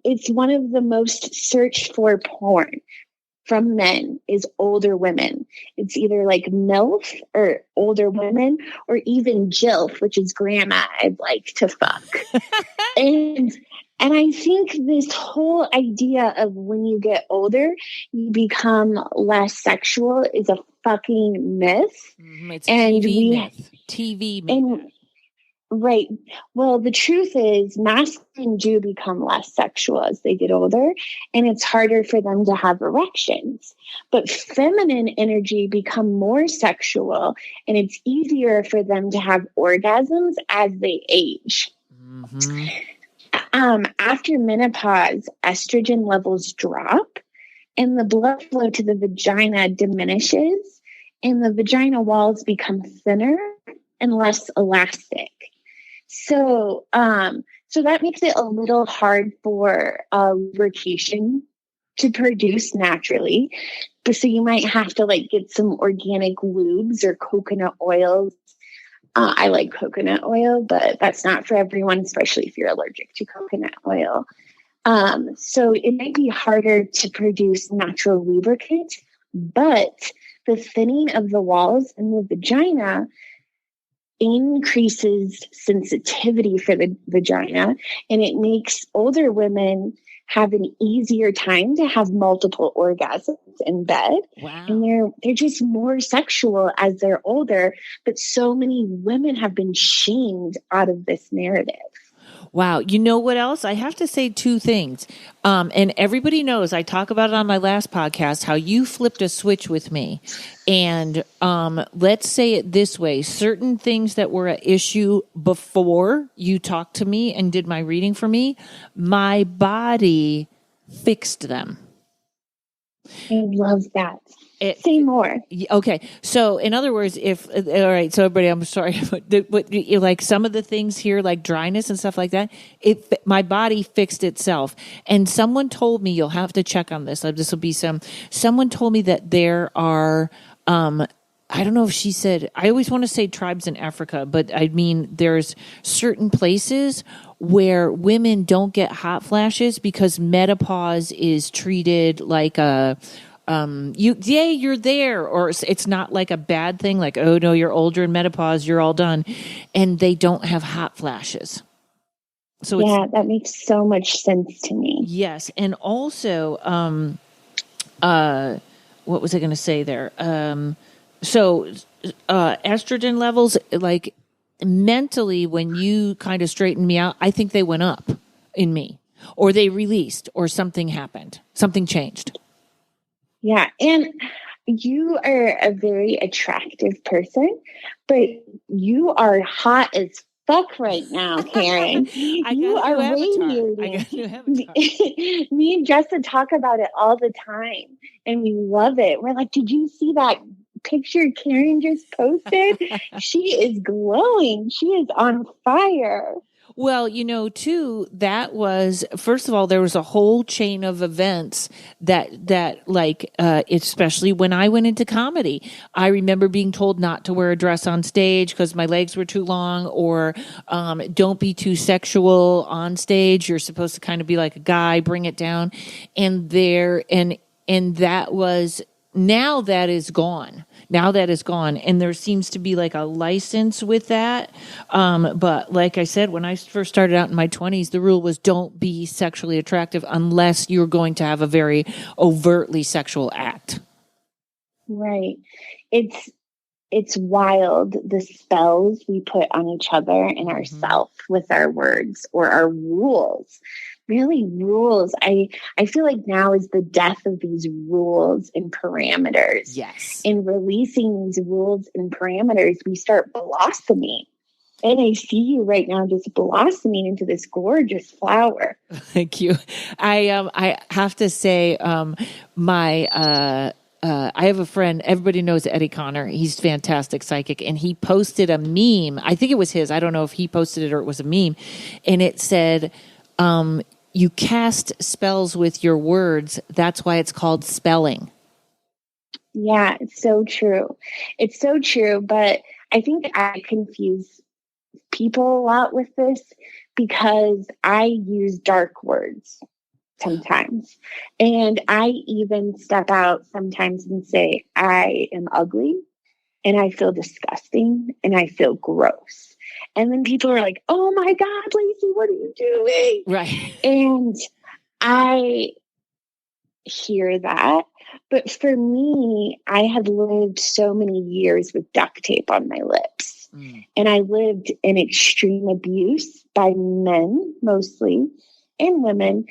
it's one of the most searched for porn from men is older women. It's either like MILF or older women, or even JILF, which is grandma I'd like to fuck. and I think this whole idea of when you get older, you become less sexual is a fucking myth. It's TV myth. Right. Well, the truth is masculine do become less sexual as they get older, and it's harder for them to have erections. But feminine energy become more sexual, and it's easier for them to have orgasms as they age. Mm-hmm. After menopause, estrogen levels drop, and the blood flow to the vagina diminishes, and the vagina walls become thinner and less elastic. So that makes it a little hard for lubrication to produce naturally. So you might have to get some organic lubes or coconut oils. I like coconut oil, but that's not for everyone, especially if you're allergic to coconut oil. So it might be harder to produce natural lubricant, but the thinning of the walls in the vagina increases sensitivity for the vagina, and it makes older women have an easier time to have multiple orgasms in bed. Wow. And they're just more sexual as they're older, but so many women have been shamed out of this narrative. Wow. You know what else? I have to say two things. And everybody knows I talk about it on my last podcast, how you flipped a switch with me. And let's say it this way. Certain things that were an issue before you talked to me and did my reading for me, my body fixed them. I love that. Say more. Okay. So in other words, all right, so everybody, I'm sorry, but like some of the things here, like dryness and stuff like that, my body fixed itself. And someone told me, you'll have to check on this. This will be someone told me that there are, I don't know if she said, I always want to say tribes in Africa, but I mean, there's certain places where women don't get hot flashes because menopause is treated like you're there, or it's not like a bad thing, like, oh no, you're older in menopause, you're all done, and they don't have hot flashes. So yeah, that makes so much sense to me. Yes, and also, what was I going to say there? So estrogen levels, like mentally, when you kind of straightened me out, I think they went up in me, or they released, or something happened, something changed. Yeah. And you are a very attractive person, but you are hot as fuck right now, Karen. You are radiating. Me and Jessa talk about it all the time, and we love it. We're like, did you see that picture Karen just posted? She is glowing. She is on fire. Well, too, that was, first of all, there was a whole chain of events that especially when I went into comedy, I remember being told not to wear a dress on stage because my legs were too long, or don't be too sexual on stage. You're supposed to kind of be like a guy, bring it down. And that was, now that is gone. And there seems to be like a license with that. But like I said, when I first started out in my 20s, the rule was don't be sexually attractive unless you're going to have a very overtly sexual act. Right. It's wild, the spells we put on each other and ourselves with our words or our rules. really rules. I feel like now is the death of these rules and parameters. Yes. In releasing these rules and parameters, we start blossoming. And I see you right now just blossoming into this gorgeous flower. Thank you. I have to say, I have a friend, everybody knows Eddie Connor. He's fantastic psychic. And he posted a meme. I think it was his. I don't know if he posted it or it was a meme. And it said, you cast spells with your words. That's why it's called spelling. Yeah, it's so true. It's so true. But I think I confuse people a lot with this because I use dark words sometimes. And I even step out sometimes and say, I am ugly and I feel disgusting and I feel gross. And then people are like, oh my God, Lacey, what are you doing? Right. And I hear that. But for me, I had lived so many years with duct tape on my lips. And I lived in extreme abuse by men mostly and women,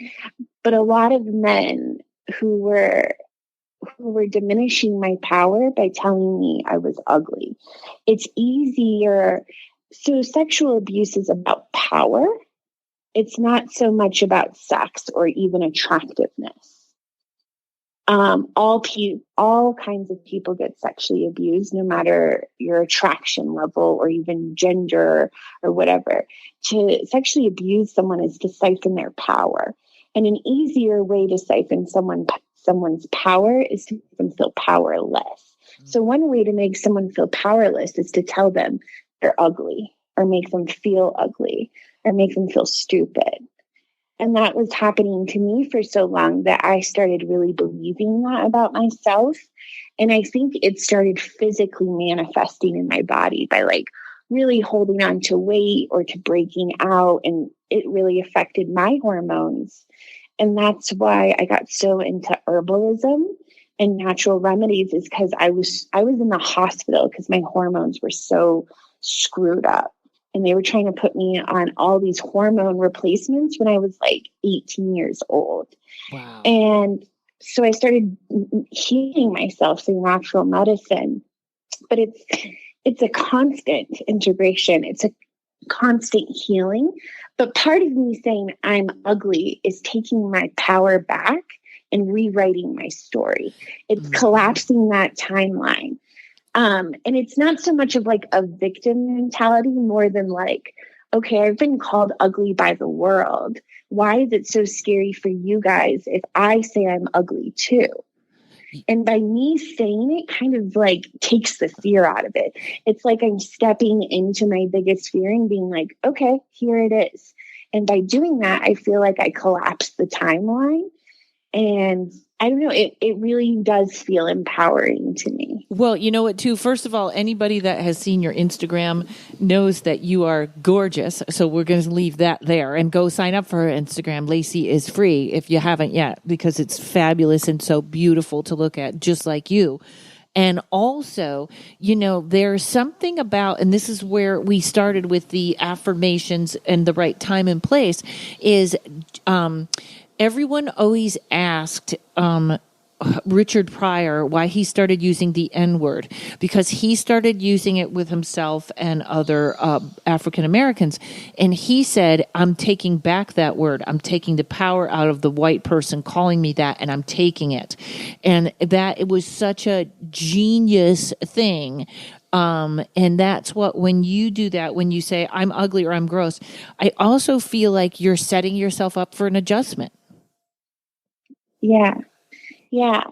but a lot of men who were diminishing my power by telling me I was ugly. It's easier. So sexual abuse is about power. It's not so much about sex or even attractiveness. All kinds of people get sexually abused, no matter your attraction level or even gender or whatever. To sexually abuse someone is to siphon their power. And an easier way to siphon someone's power is to make them feel powerless. So one way to make someone feel powerless is to tell them they're ugly or make them feel ugly or make them feel stupid. And that was happening to me for so long that I started really believing that about myself. And I think it started physically manifesting in my body by like really holding on to weight or to breaking out. And it really affected my hormones. And that's why I got so into herbalism and natural remedies, is because I was in the hospital because my hormones were so screwed up. And they were trying to put me on all these hormone replacements when I was like 18 years old. Wow. And so I started healing myself through natural medicine. But it's a constant integration. It's a constant healing. But part of me saying I'm ugly is taking my power back and rewriting my story. It's collapsing that timeline. And it's not so much of like a victim mentality, more than like, okay, I've been called ugly by the world. Why is it so scary for you guys if I say I'm ugly too? And by me saying it kind of like takes the fear out of it. It's like I'm stepping into my biggest fear and being like, okay, here it is. And by doing that, I feel like I collapse the timeline. And I don't know, it really does feel empowering to me. Well, you know what, too? First of all, anybody that has seen your Instagram knows that you are gorgeous. So we're going to leave that there and go sign up for her Instagram. Lacey is free if you haven't yet, because it's fabulous and so beautiful to look at, just like you. And also, you know, there's something about, and this is where we started with the affirmations and the right time and place, is everyone always asked Richard Pryor why he started using the N-word, because he started using it with himself and other African Americans. And he said, I'm taking back that word. I'm taking the power out of the white person calling me that, and I'm taking it. And that it was such a genius thing. And that's what, when you do that, when you say I'm ugly or I'm gross, I also feel like you're setting yourself up for an adjustment. Yeah. Yeah.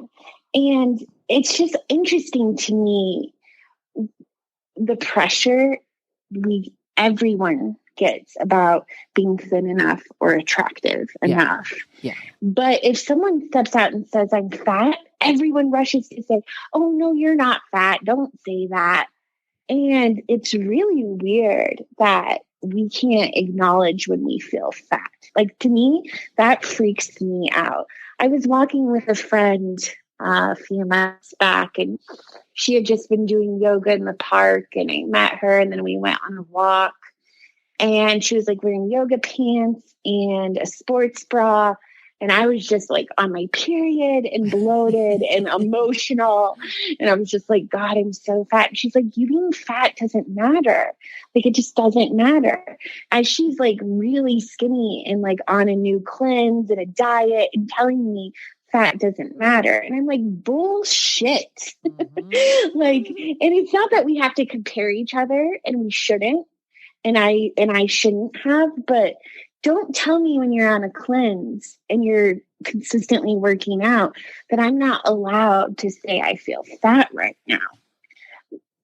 And it's just interesting to me, the pressure everyone gets about being thin enough or attractive enough. Yeah. But if someone steps out and says I'm fat, everyone rushes to say, oh no, you're not fat. Don't say that. And it's really weird that we can't acknowledge when we feel fat. Like, to me, that freaks me out. I was walking with a friend a few months back, and she had just been doing yoga in the park, and I met her, and then we went on a walk. And she was like wearing yoga pants and a sports bra. And I was just like on my period and bloated and emotional. And I was just like, God, I'm so fat. And she's like, you being fat doesn't matter. Like, it just doesn't matter. As she's like really skinny and like on a new cleanse and a diet and telling me fat doesn't matter. And I'm like, bullshit. Like, and it's not that we have to compare each other, and we shouldn't. And I shouldn't have, but don't tell me when you're on a cleanse and you're consistently working out that I'm not allowed to say I feel fat right now.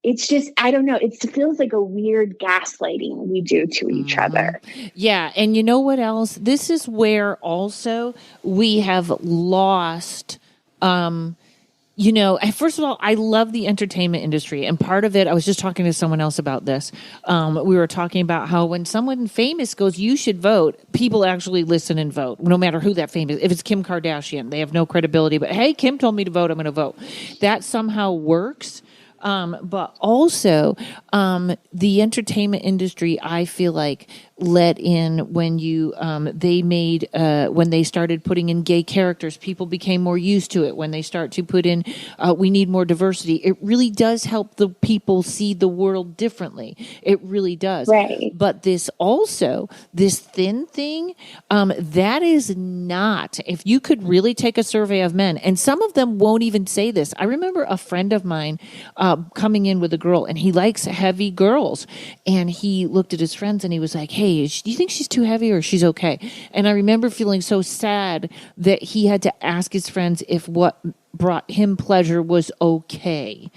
It's just, I don't know. It feels like a weird gaslighting we do to each other. Yeah. And you know what else? This is where also we have lost, first of all, I love the entertainment industry. And part of it, I was just talking to someone else about this. We were talking about how when someone famous goes, you should vote, people actually listen and vote, no matter who that famous. If it's Kim Kardashian, they have no credibility. But hey, Kim told me to vote, I'm going to vote. That somehow works. But also, the entertainment industry, I feel like, let in when when they started putting in gay characters, people became more used to it. When they start to put in, we need more diversity. It really does help the people see the world differently. It really does. Right. But this thin thing, that is not, if you could really take a survey of men, and some of them won't even say this. I remember a friend of mine, coming in with a girl, and he likes heavy girls, and he looked at his friends and he was like, hey, do you think she's too heavy or she's okay? And I remember feeling so sad that he had to ask his friends if what brought him pleasure was okay.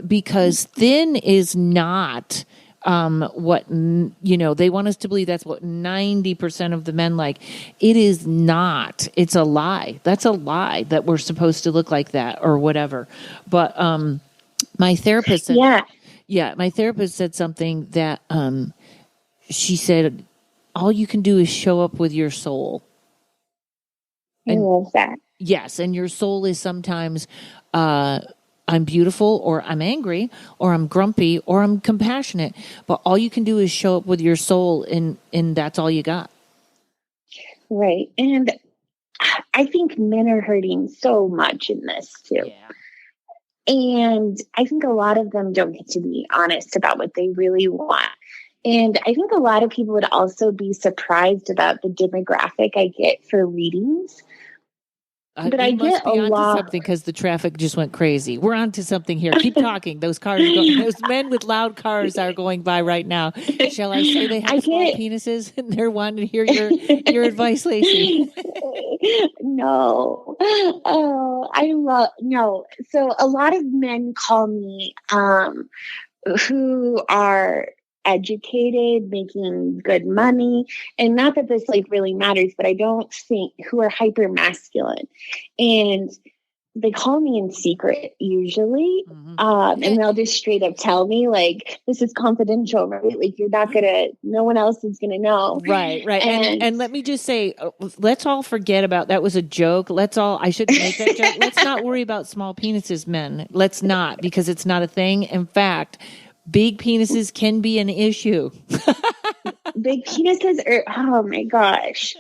Because thin is not what, they want us to believe that's what 90% of the men like. It is not. It's a lie. That's a lie that we're supposed to look like that or whatever. But my therapist said, my therapist said something that she said, all you can do is show up with your soul. I love that. Yes, and your soul is sometimes I'm beautiful, or I'm angry, or I'm grumpy, or I'm compassionate. But all you can do is show up with your soul, and that's all you got. Right. And I think men are hurting so much in this too. Yeah. And I think a lot of them don't get to be honest about what they really want. And I think a lot of people would also be surprised about the demographic I get for readings. But I get a lot. Something because the traffic just went crazy. We're on to something here. Keep talking. Those men with loud cars are going by right now. Shall I say they have small penises and they're wanting to hear your advice, Lacey? No. No. So a lot of men call me who are educated, making good money, and not that this like really matters, but I don't think, who are hyper masculine, and they call me in secret usually. And they'll just straight up tell me like, this is confidential, right? Like, you're not gonna, no one else is gonna know. Right. And let me just say, let's all forget about, that was a joke. I shouldn't make that joke. Let's not worry about small penises, men. Let's not, because it's not a thing. In fact, big penises can be an issue. Big penises are, oh my gosh.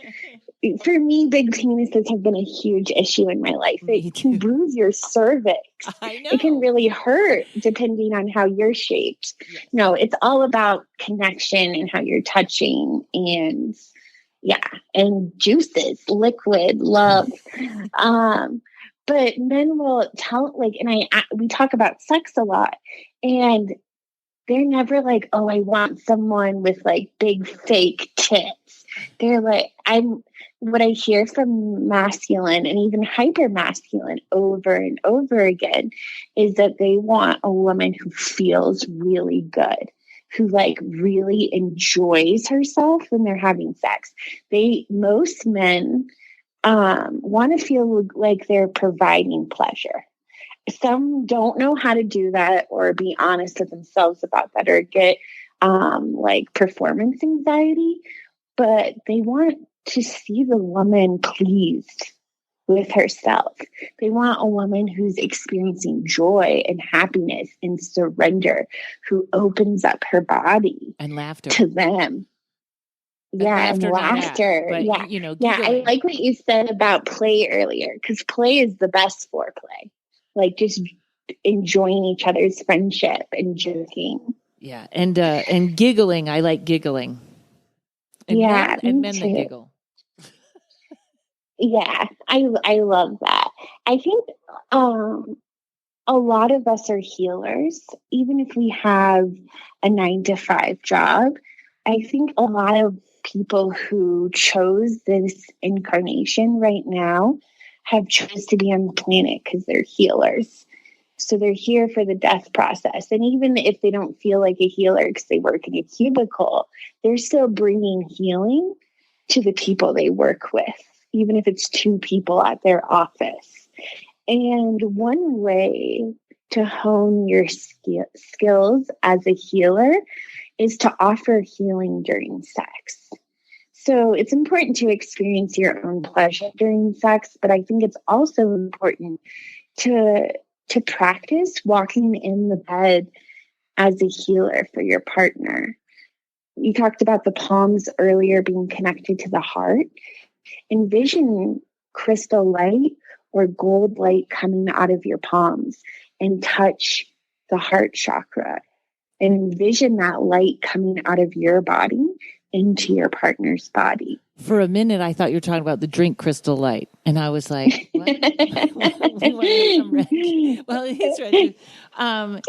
For me, big penises have been a huge issue in my life. It can bruise your cervix. I know. It can really hurt depending on how you're shaped. Yes. No, it's all about connection and how you're touching, and and juices, liquid, love. But men will tell, like, and we talk about sex a lot, and they're never like, oh, I want someone with like big fake tits. They're like, what I hear from masculine and even hyper masculine over and over again is that they want a woman who feels really good, who like really enjoys herself when they're having sex. Most men want to feel like they're providing pleasure. Some don't know how to do that or be honest with themselves about that, or get like performance anxiety, but they want to see the woman pleased. with herself. They want a woman who's experiencing joy and happiness and surrender, who opens up her body and laughter to them. Yeah, and laughter. But, yeah, giggling. I like what you said about play earlier, because play is the best foreplay. Like just enjoying each other's friendship and joking. Yeah, and giggling. I like giggling. And yeah, men that giggle. Yeah, I love that. I think a lot of us are healers, even if we have a 9-to-5 job. I think a lot of people who chose this incarnation right now have chose to be on the planet because they're healers. So they're here for the death process. And even if they don't feel like a healer because they work in a cubicle, they're still bringing healing to the people they work with, even if it's 2 people at their office. And one way to hone your skills as a healer is to offer healing during sex. So it's important to experience your own pleasure during sex, but I think it's also important to practice walking in the bed as a healer for your partner. You talked about the palms earlier being connected to the heart. Envision crystal light or gold light coming out of your palms and touch the heart chakra. And envision that light coming out of your body into your partner's body. For a minute, I thought you were talking about the drink Crystal Light. And I was like, what? Well, it is red.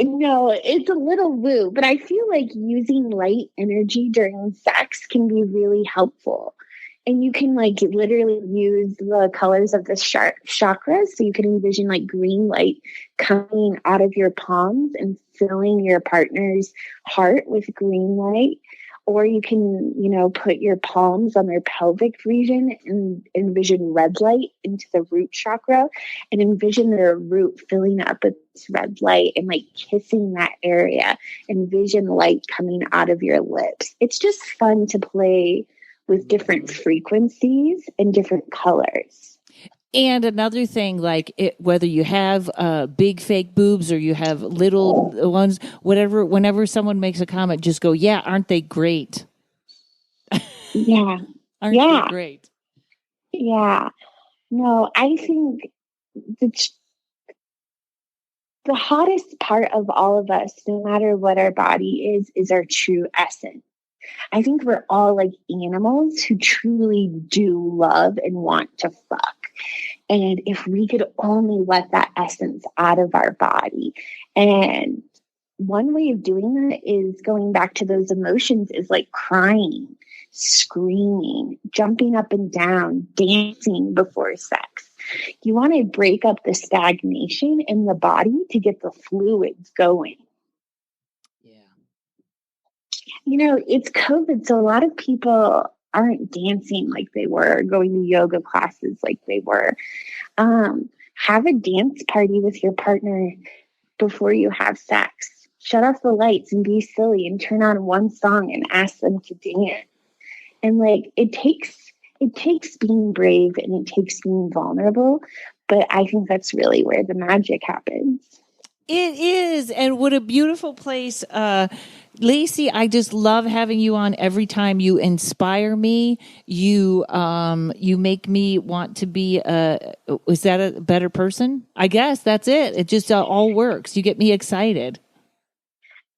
No, it's a little woo. But I feel like using light energy during sex can be really helpful. And you can like literally use the colors of the chakras. So you can envision like green light coming out of your palms and filling your partner's heart with green light. Or you can, put your palms on their pelvic region and envision red light into the root chakra and envision their root filling up with this red light and like kissing that area. Envision light coming out of your lips. It's just fun to play with different frequencies and different colors. And another thing, like whether you have big fake boobs or you have little ones, whatever, whenever someone makes a comment, just go, yeah, aren't they great? Yeah. Aren't they great? Yeah. No, I think the hottest part of all of us, no matter what our body is our true essence. I think we're all like animals who truly do love and want to fuck. And if we could only let that essence out of our body. And one way of doing that is going back to those emotions is like crying, screaming, jumping up and down, dancing before sex. You want to break up the stagnation in the body to get the fluids going. It's COVID, so a lot of people aren't dancing like they were, going to yoga classes like they were. Have a dance party with your partner before you have sex. Shut off the lights and be silly and turn on one song and ask them to dance. And like it takes being brave and it takes being vulnerable, but I think that's really where the magic happens. It is, and what a beautiful place. Lacey, I just love having you on every time. You inspire me. You make me want to be is that a better person? I guess that's it. It just all works. You get me excited.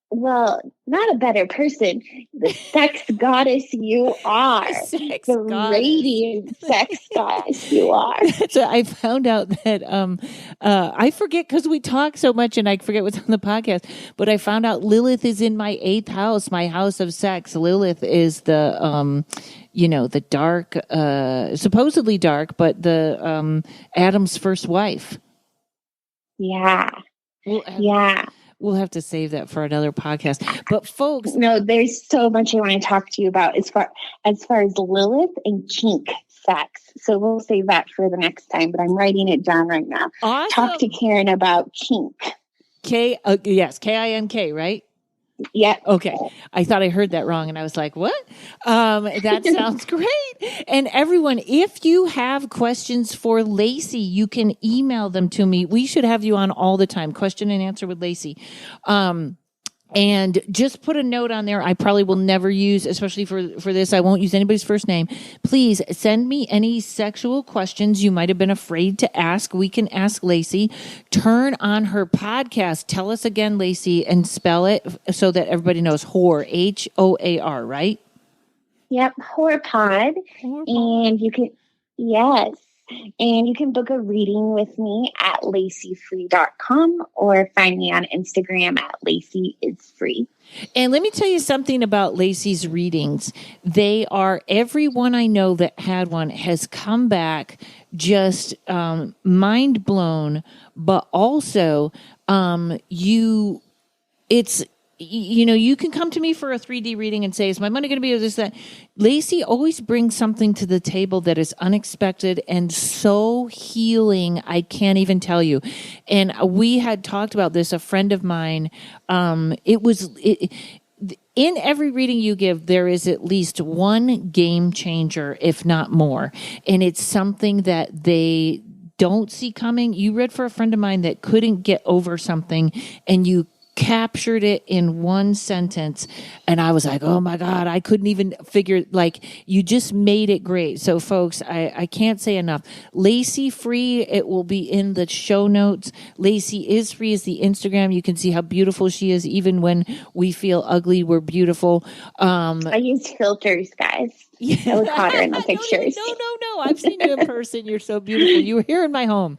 Well, not a better person. The sex goddess you are. The radiant sex goddess you are. So I found out that I forget because we talk so much and I forget what's on the podcast. But I found out Lilith is in my 8th house, my house of sex. Lilith is the the dark, supposedly dark, but the Adam's first wife. Yeah. Yeah. We'll have to save that for another podcast. But folks, no, there's so much I want to talk to you about as far as Lilith and kink sex. So we'll save that for the next time. But I'm writing it down right now. Awesome. Talk to Karen about kink. Yes, Kink, right? Yeah. Okay. I thought I heard that wrong and I was like, what? That sounds great. And everyone, if you have questions for Lacy, you can email them to me. We should have you on all the time. Question and answer with Lacy. And just put a note on there. I probably will never use, especially for this, I won't use anybody's first name. Please send me any sexual questions you might have been afraid to ask. We can ask Lacy. Turn on her podcast. Tell us again, Lacy, and spell it so that everybody knows. Hoar, Hoar, right? Yep, Hoarpod. And you can, yes. And you can book a reading with me at lacyfree.com or find me on Instagram at lacyisfree. And let me tell you something about Lacy's readings. They are, everyone I know that had one has come back just mind blown, but also you can come to me for a 3D reading and say, is my money going to be this, that? Lacy always brings something to the table that is unexpected and so healing. I can't even tell you. And we had talked about this, a friend of mine, in every reading you give, there is at least one game changer, if not more. And it's something that they don't see coming. You read for a friend of mine that couldn't get over something, and you captured it in one sentence, and I was like, oh my God, I couldn't even figure, like, you just made it great. So folks, I can't say enough. Lacy Free, it will be in the show notes. Lacy is Free is the Instagram. You can see how beautiful she is. Even when we feel ugly, we're beautiful. I use filters, guys. I look hotter in the pictures. No. I've seen you in person. You're so beautiful. You were here in my home.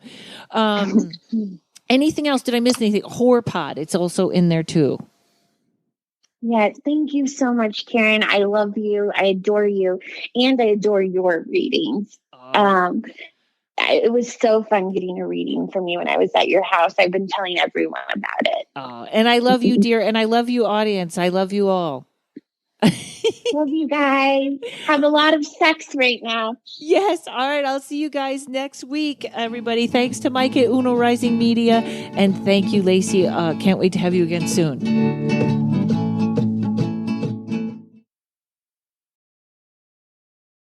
Anything else? Did I miss anything? Hoarpod. It's also in there too. Yeah. Thank you so much, Karen. I love you. I adore you. And I adore your readings. It was so fun getting a reading from you when I was at your house. I've been telling everyone about it. And I love you, dear. And I love you, audience. I love you all. Love you guys. Have a lot of sex right now. Yes. All right. I'll see you guys next week, everybody. Thanks to Mike at Uno Rising Media. And thank you, Lacy. Can't wait to have you again soon.